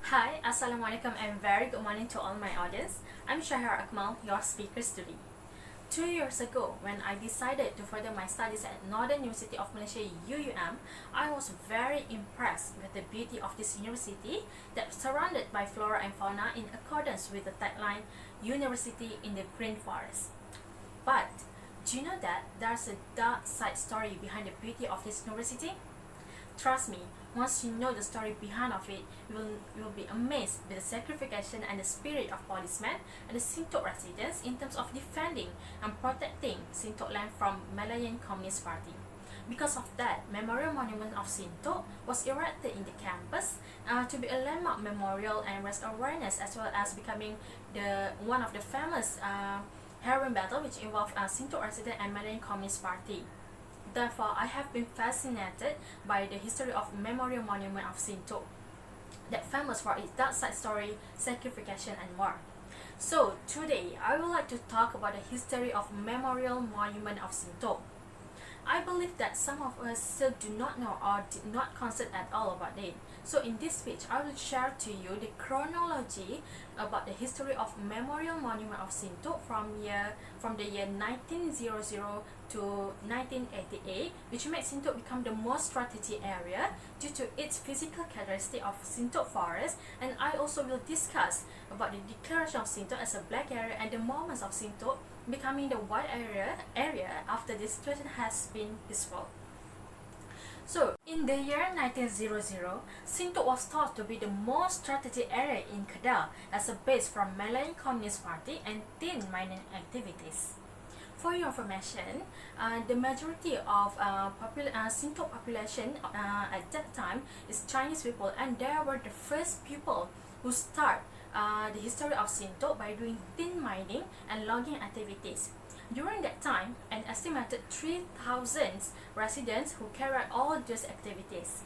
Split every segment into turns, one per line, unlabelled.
Hi, Assalamualaikum and very good morning to all my audience. I'm Shahar Akmal, your speaker today. 2 years ago, when I decided to further my studies at Northern University of Malaysia UUM, I was very impressed with the beauty of this university that's surrounded by flora and fauna in accordance with the tagline University in the Green Forest. But do you know that there's a dark side story behind the beauty of this university? Trust me, once you know the story behind of it, you will be amazed with the sacrifice and the spirit of policemen and the Sintok residents in terms of defending and protecting Sintok land from Malayan Communist Party. Because of that, Memorial Monument of Sintok was erected in the campus to be a landmark memorial and raise awareness, as well as becoming one of the famous heroin battle which involved Sintok resident and Malayan Communist Party. Therefore, I have been fascinated by the history of Memorial Monument of Sintok, that famous for its dark side story, sacrifice and more. So today, I would like to talk about the history of Memorial Monument of Sintok. I believe that some of us still do not know or did not consider at all about it. So in this speech, I will share to you the chronology about the history of Memorial Monument of Sintok from the year 1900 to 1988, which makes Sintok become the most strategic area due to its physical characteristic of Sintok forest. And I also will discuss about the declaration of Sintok as a black area and the moments of Sintok becoming the white area after this situation has been peaceful. So, in the year 1900, Sintok was thought to be the most strategic area in Kedah as a base from Malayan Communist Party and tin mining activities. For your information, the majority of Sintok population at that time is Chinese people, and they were the first people who start the history of Sintok by doing tin mining and logging activities. During that time, an estimated 3,000 residents who carried all these activities.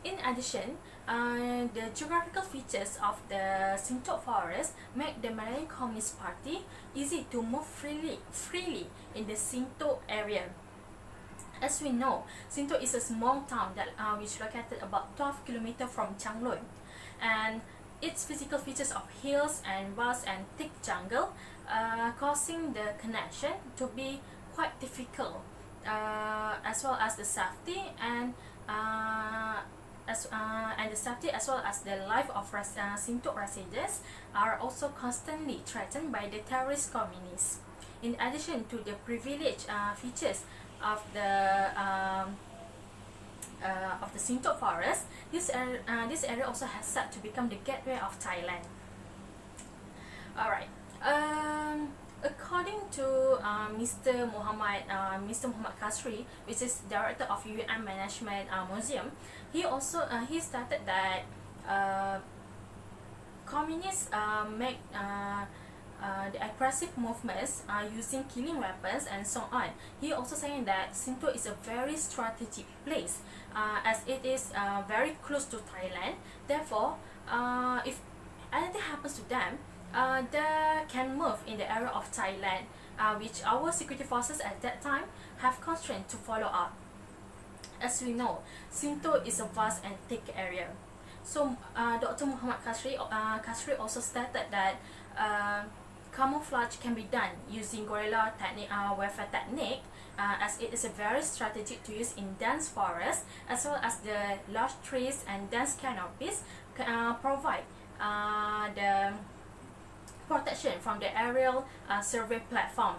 In addition, the geographical features of the Sintok forest make the Malayan Communist Party easy to move freely in the Sintok area. As we know, Sintok is a small town that which located about 12 kilometers from Changloi, and its physical features of hills and vast and thick jungle causing the connection to be quite difficult, as well as the safety and the safety as well as the life of Sintok residents are also constantly threatened by the terrorist communists. In addition to the privileged features of the Sintok forest, this area also has set to become the gateway of Thailand. Alright. According to Mr. Muhammad Kasri, which is director of UUM Management Museum, he stated that communists make the aggressive movements using killing weapons and so on. He also saying that Sintok is a very strategic place as it is very close to Thailand. Therefore, if anything happens to them, they can move in the area of Thailand, which our security forces at that time have constrained to follow up. As we know, Sintok is a vast and thick area. So Dr. Muhammad Kasri also stated that camouflage can be done using guerrilla warfare technique, as it is a very strategic to use in dense forests, as well as the large trees and dense canopies provide the protection from the aerial survey platform.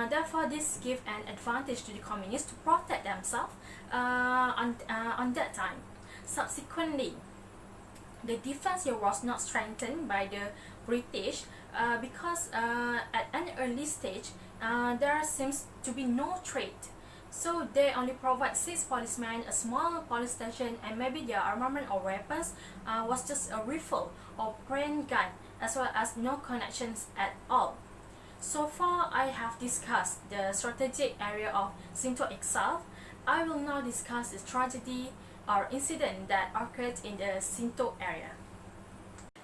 Therefore, this gives an advantage to the communists to protect themselves on that time. Subsequently, the defense here was not strengthened by the British because at an early stage there seems to be no threat. So they only provide 6 policemen, a small police station, and maybe their armament or weapons was just a rifle or praying gun, as well as no connections at all. So far, I have discussed the strategic area of Sintok itself. I will now discuss the tragedy or incident that occurred in the Sintok area.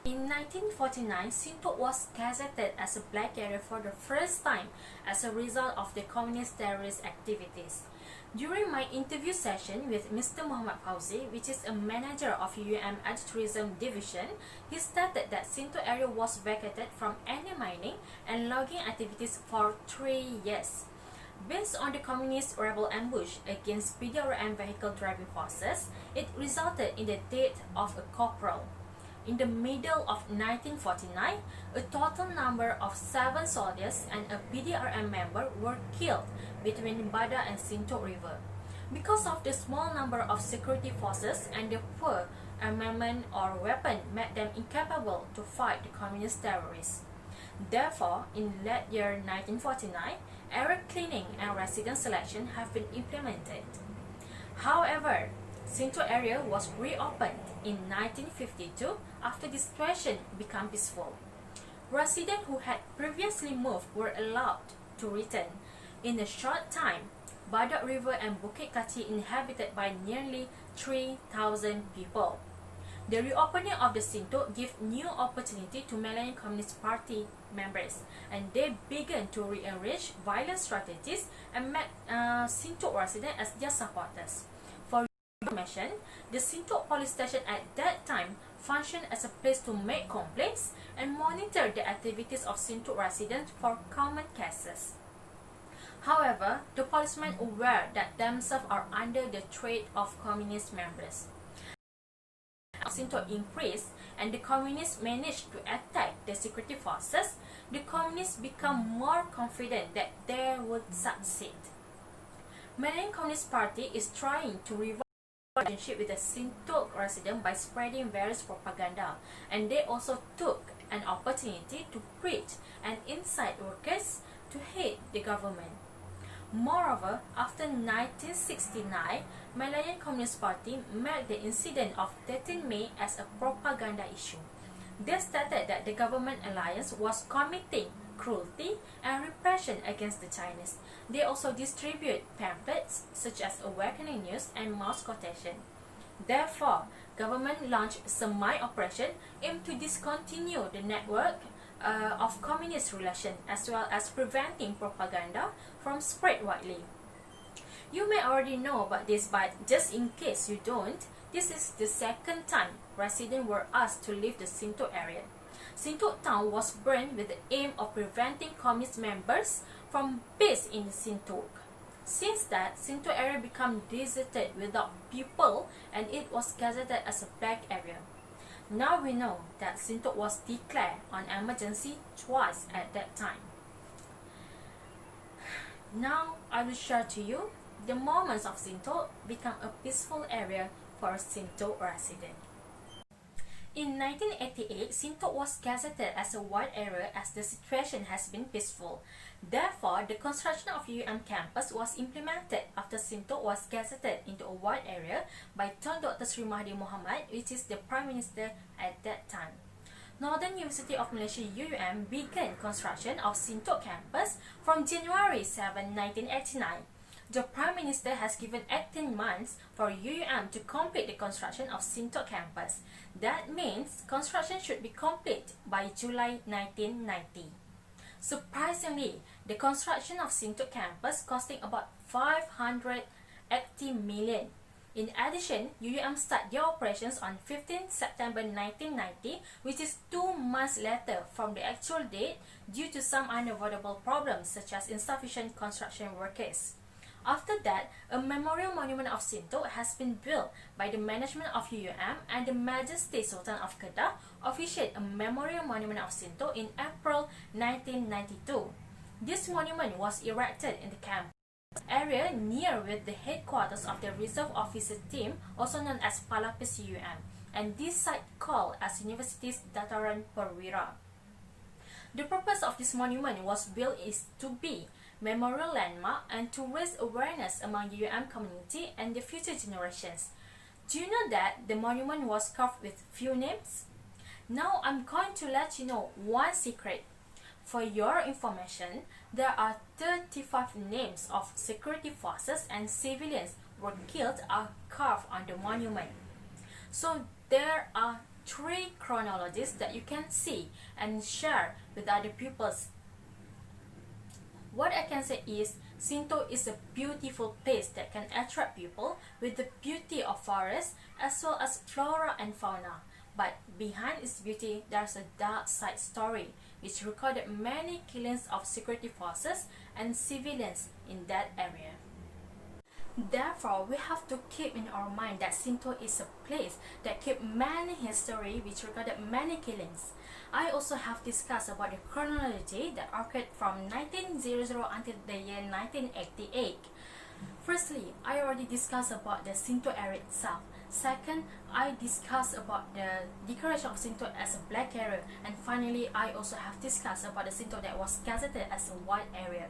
In 1949, Sintok was gazetted as a black area for the first time as a result of the communist terrorist activities. During my interview session with Mr. Muhammad Fauzi, which is a manager of UUM Tourism Division, he stated that Sintok area was vacated from any mining and logging activities for 3 years. Based on the communist rebel ambush against PDRM vehicle driving forces, it resulted in the death of a corporal. In the middle of 1949, a total number of 7 soldiers and a PDRM member were killed between Bada and Sintok River. Because of the small number of security forces and the poor armament or weapon made them incapable to fight the communist terrorists. Therefore, in late year 1949, area cleaning and resident selection have been implemented. However, Sintok area was reopened in 1952 after the situation became peaceful. Residents who had previously moved were allowed to return. In a short time, Badak River and Bukit Kaci inhabited by nearly 3,000 people. The reopening of the Sintok gave new opportunity to Malayan Communist Party members, and they began to rearrange violent strategies and met Sintok residents as their supporters. For information, the Sintok police station at that time functioned as a place to make complaints and monitor the activities of Sintok residents for common cases. However, the policemen aware that themselves are under the threat of communist members. Sintok increased and the communists managed to attack the security forces, the communists become more confident that they would succeed. Malayan Communist Party is trying to revive the relationship with the Sintok resident by spreading various propaganda, and they also took an opportunity to preach and incite workers to hate the government. Moreover, after 1969, Malayan Communist Party made the incident of 13 May as a propaganda issue. They stated that the government alliance was committing cruelty and repression against the Chinese. They also distribute pamphlets such as Awakening News and Mao's quotation. Therefore, government launched semi-operation aimed to discontinue the network of communist relations as well as preventing propaganda from spread widely. You may already know about this, but just in case you don't, this is the second time residents were asked to leave the Sintok area. Sintok town was burned with the aim of preventing communist members from base in Sintok. Since that, Sintok area became deserted without people and it was gazetted as a black area. Now we know that Sintok was declared on emergency twice at that time. Now I will share to you the moments of Sintok become a peaceful area for Sintok residents. In 1988, Sintok was gazetted as a white area as the situation has been peaceful. Therefore, the construction of UUM campus was implemented after Sintok was gazetted into a white area by Tun Dr. Sri Mahathir Mohamad, which is the Prime Minister at that time. Northern University of Malaysia UUM began construction of Sintok campus from January 7, 1989. The Prime Minister has given 18 months for UUM to complete the construction of Sintok campus. That means construction should be complete by July 1990. Surprisingly, the construction of Sintok campus costing about 580 million. In addition, UUM started their operations on 15 September 1990, which is 2 months later from the actual date due to some unavoidable problems such as insufficient construction workers. After that, a memorial monument of Sintok has been built by the management of UUM, and the Majesty Sultan of Kedah officiated a memorial monument of Sintok in April 1992. This monument was erected in the campus area near with the headquarters of the Reserve Officer Team, also known as Palapis UUM, and this site called as University's Dataran Perwira. The purpose of this monument was built is to be memorial landmark and to raise awareness among UUM community and the future generations. Do you know that the monument was carved with few names? Now I'm going to let you know one secret. For your information, there are 35 names of security forces and civilians were killed are carved on the monument. So there are 3 chronologies that you can see and share with other pupils. What I can say is, Sintok is a beautiful place that can attract people with the beauty of forests as well as flora and fauna. But behind its beauty, there's a dark side story which recorded many killings of security forces and civilians in that area. Therefore, we have to keep in our mind that Sintok is a place that keep many history which recorded many killings. I also have discussed about the chronology that occurred from 1900 until the year 1988. Firstly, I already discussed about the Sintok area itself. Second, I discussed about the declaration of Sintok as a black area. And finally, I also have discussed about the Sintok that was gazetted as a white area.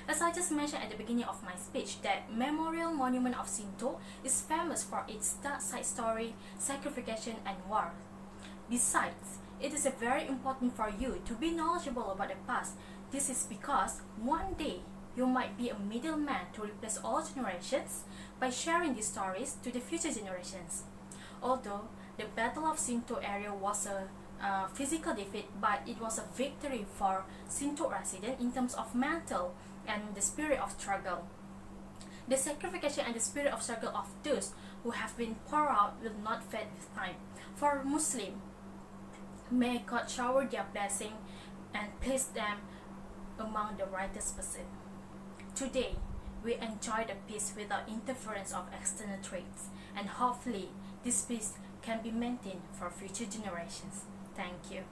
As I just mentioned at the beginning of my speech, that Memorial Monument of Sintok is famous for its dark side story, sacrification, and war. Besides, it is very important for you to be knowledgeable about the past. This is because one day you might be a middleman to replace all generations by sharing these stories to the future generations. Although the Battle of Sintok area was a physical defeat, but it was a victory for Sintok residents in terms of mental and the spirit of struggle. The sacrification and the spirit of struggle of those who have been poured out will not fade with time. For Muslims, may God shower their blessing and place them among the righteous person. Today, we enjoy the peace without interference of external threats, and hopefully this peace can be maintained for future generations. Thank you.